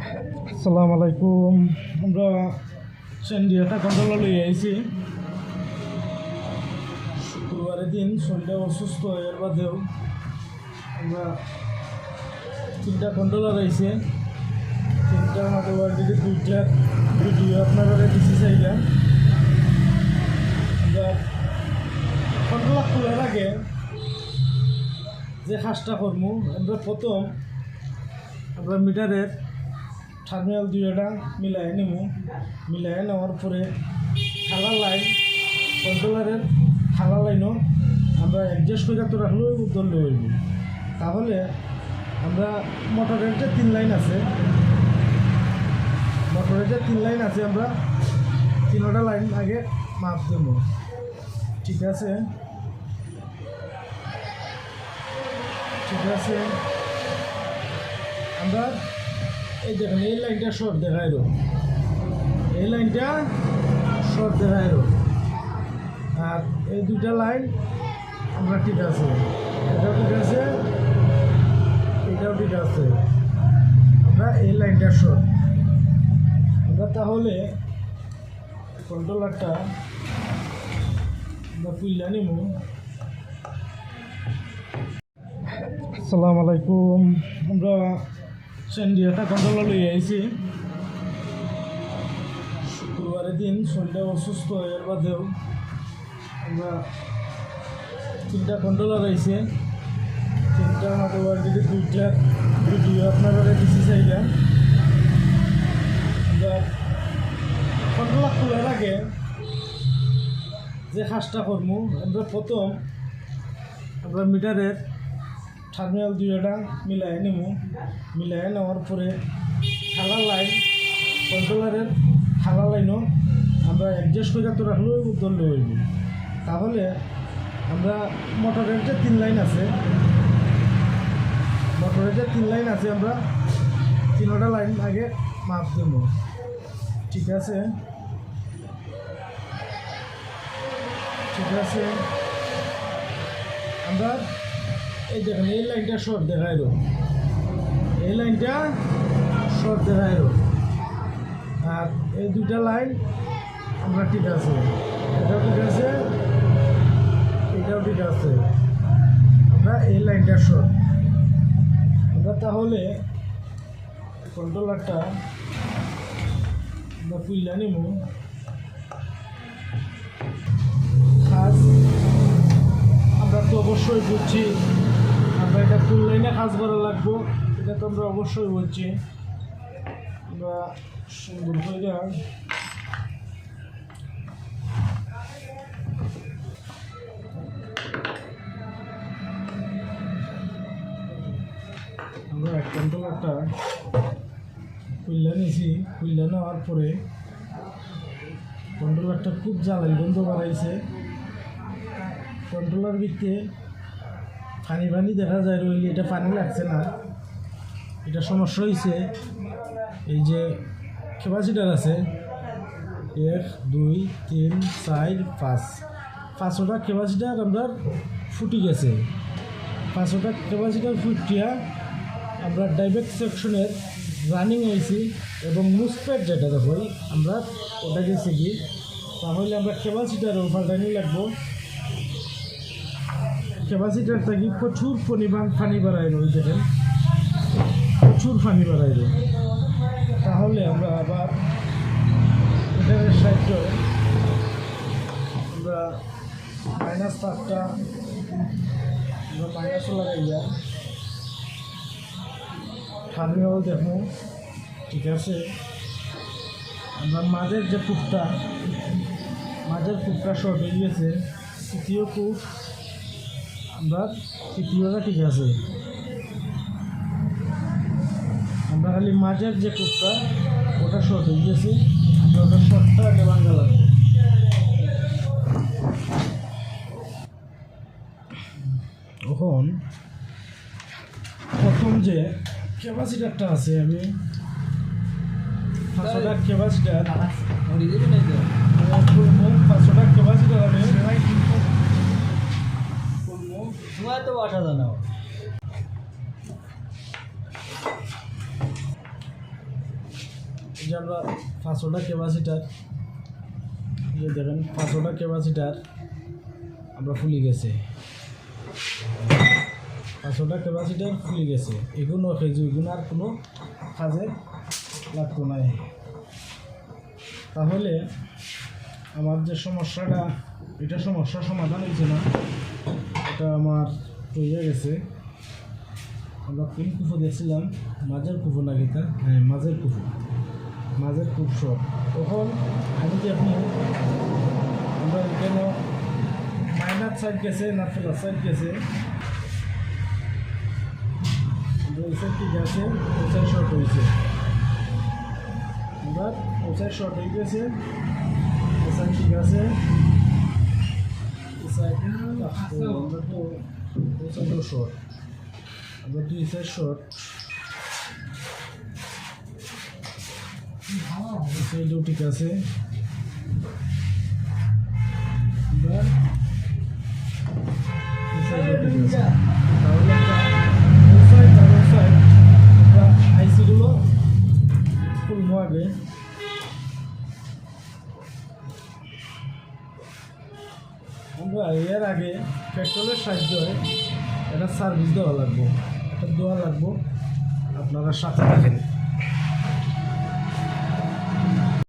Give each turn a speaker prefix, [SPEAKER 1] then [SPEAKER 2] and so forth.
[SPEAKER 1] আসসালামু আলাইকুম। আমরা সেন্ডিয়াটা কন্ট্রোলে লই আইছি। শুক্রবারের দিন শরীরটা অসুস্থ এর বাদেও আমরা 3টা কন্ট্রোলার আইছে। 3টার মধ্যে অলরেডি 2টার ভিডিও আপনারা দিছি চাইলা। আমরা কন্ট্রোলার খোলার আগে যে কাজটা করবো, আমরা প্রথম আমরা মিটারের টার্মিনাল 2টা মিলাই নেব। মিলাই নেওয়ার পরে খালার লাইন, কন্ট্রোলারের খালার লাইনও আমরা অ্যাডজাস্ট করে তো রাখলেও ধরলে হইব। তাহলে আমরা মোটরের যে 3 লাইন আছে, আমরা 3টা লাইন আগে মাপ দেব। ঠিক আছে, আমরা এই দেখেন এই লাইনটা শর্ট দেখায় রো, এই লাইনটা শর্ট দেখায় রো, আর এই 2টা লাইন আমরা ঠিক আছে, এটাও ঠিক আছে, এটাও ঠিক আছে। আমরা এই লাইনটা শর্ট, আমরা তাহলে কন্ট্রোলারটা আমরা তুইলা নিব। আসসালামু আলাইকুম। আমরা সেন্ডিয়াটা কন্ট্রোলে লই আইছি। শুক্রবারের দিন শরীরটা অসুস্থ এর বাদেও আমরা 3টা কন্ট্রোলার আইছে। 3টার মধ্যে অলরেডি 2টার ভিডিও আপনারা দিছি চাইলা। আমরা কন্ট্রোলার খোলার আগে যে কাজটা করবো, আমরা প্রথম আমরা মিটারের টার্মিনাল 2টা মিলাই নেব। মিলাই নেওয়ার পরে খালার লাইন, কন্ট্রোলারের খালার লাইনও আমরা অ্যাডজাস্ট করে তো রাখলেও ধরলে হইব। তাহলে আমরা মোটরের যে 3 লাইন আছে, আমরা 3টা লাইন আগে মাপ দেব। ঠিক আছে, আমরা এই দেখেন এই লাইনটা শর্ট দেখায় রো, এই লাইনটা শর্ট দেখায় রো, আর এই 2টা লাইন আমরা ঠিক আছে, এটাও ঠিক আছে, এটাও ঠিক আছে। আমরা এই লাইনটা শর্ট, আমরা তাহলে কন্ট্রোলারটা আমরা তুইলা নিব। কাজ আমরা তো অবশ্যই বুঝছি, আমরা এটা ফুল লাইনে কাজ করা লাগবো, এটা তো আমরা অবশ্যই বলছি। আমরা সুন্দর করে আমরা কন্ট্রোলারটা খুললে নিয়েছি। খুললে নেওয়ার পরে কন্ট্রোলারটা খুব জ্বালাই বন্ধ বাড়াইছে। কন্ট্রোলার ভিতরে পানি দেখা যায় রইলে, এটা পানি লাগছে না, এটা সমস্যা হয়েছে। এই যে ক্যাপাসিটার আছে 1 2 3 4 5টা ক্যাপাসিটার আমরা ফুটি গেছে। 5টা ক্যাপাসিটার ফুটিয়া আমরা ডাইরেক্ট সেকশনের রানিং হয়েছি এবং মুসপেট যেটা দেখো আমরা ওটা গেছি কি, তাহলে আমরা ক্যাপাসিটারও পাল্টানি লাগবো। ক্যাপাসিটার থেকে প্রচুর পরিমাণ পানি বাড়াই রই, দেখেন প্রচুর পানি বাড়াই রই। তাহলে আমরা আবার এটার সাহায্য আমরা মাইনাস তারটা আমরা মাইনাসও লাগাইয়া টার্মিনাল দেখো। ঠিক আছে, আমরা মাঝের যে কূপটা শর্ট হয়ে গেছে, তৃতীয় কূপ আমরা তৃতীয়টা ঠিক আছে। আমরা খালি মাঝের যে কূপটা ওটা শর্ট হয়ে গেছে, আমরা ওটা শর্টটা আগে ভাঙা লাগবে। এখন প্রথম যে ক্যাপাসিটারটা আছে, আমি 500টা ক্যাপাসিটার 500টা ক্যাপাসিটার আমি
[SPEAKER 2] তো বাসা জানাও
[SPEAKER 1] এই যে আমরা 500টা ক্যাপাসিটার, যে দেখেন 500টা ক্যাপাসিটার আমরা ফুলি গেছে, 500টা ক্যাপাসিটার ফুলি গেছে। এগুলো এগুলো আর কোনো কাজে লাগতো না। তাহলে আমার যে সমস্যাটা, এটা সমস্যার সমাধান হয়েছে না, এটা আমার হয়ে গেছে। আমরা কোন কুফো দেখছিলাম, মাঝের কুফো না গীতা, হ্যাঁ মাঝের কুফো, মাঝের কুফ সব। তখন আমি দেখুন আমরা এখানে মাইনাস সাইড গেছে না প্লাস সাইড গেছে, ওই সাইড ঠিক আছে, ওই সাইড শর্ট হয়েছে, আমরা ওই সাইড শর্ট হয়ে গেছে, ওই সাইড ঠিক আছে, এই সাইড আমরা তো ওই সাইডও শর্ট, আমরা দুই সাইড শর্ট, সাইডও ঠিক আছে। এবার এই সাইডও ঠিক আছে। তাহলে আমরা ওই সাইড আর ওই সাইড আমরা আইসিগুলো খুলবো আগে। আমরা এর আগে পেট্রোলের সাহায্যে একটা সার্ভিস দেওয়া লাগবো, এটা দেওয়া লাগবো, আপনারা সাথে থাকেন।